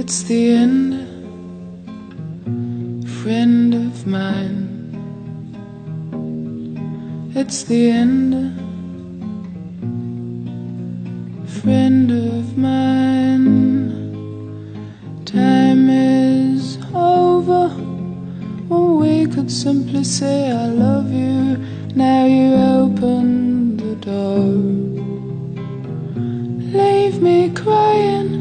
It's the end, friend of mine. It's the end, friend of mine. Time is over when we could simply say I love you. Now you open the door, leave me crying,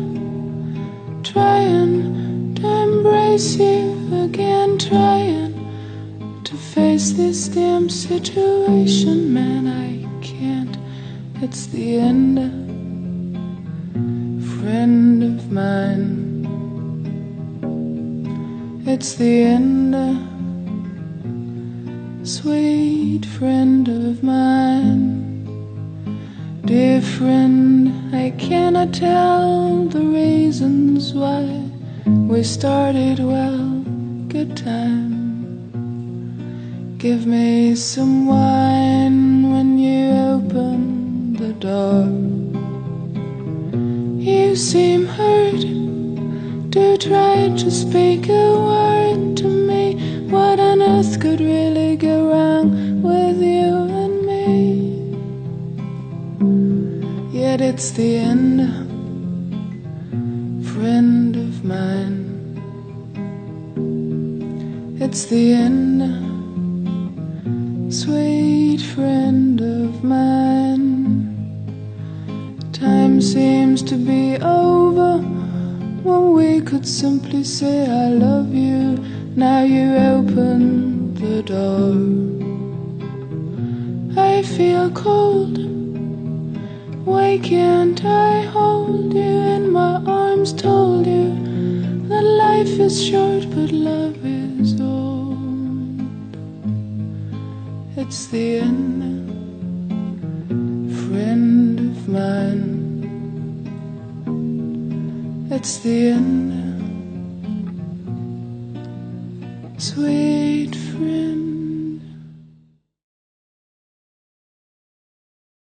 trying to embrace you again, trying to face this damn situation. Man, I can't. It's the end, friend of mine. It's the end, sweet friend of mine. Dear friend, I cannot tell the reasons why we started well. Good time. Give me some wine when you open the door. You seem hurt. Do try to speak a word to me. What on earth could really go wrong with you and me? Yet it's the end, friend of mine. It's the end, sweet friend of mine. Time seems to be over when we could simply say I love you. Now you open the door. I feel cold. Why can't I hold you in my arms? Told you that life is short but love is old. It's the end, friend of mine. It's the end, sweet friend.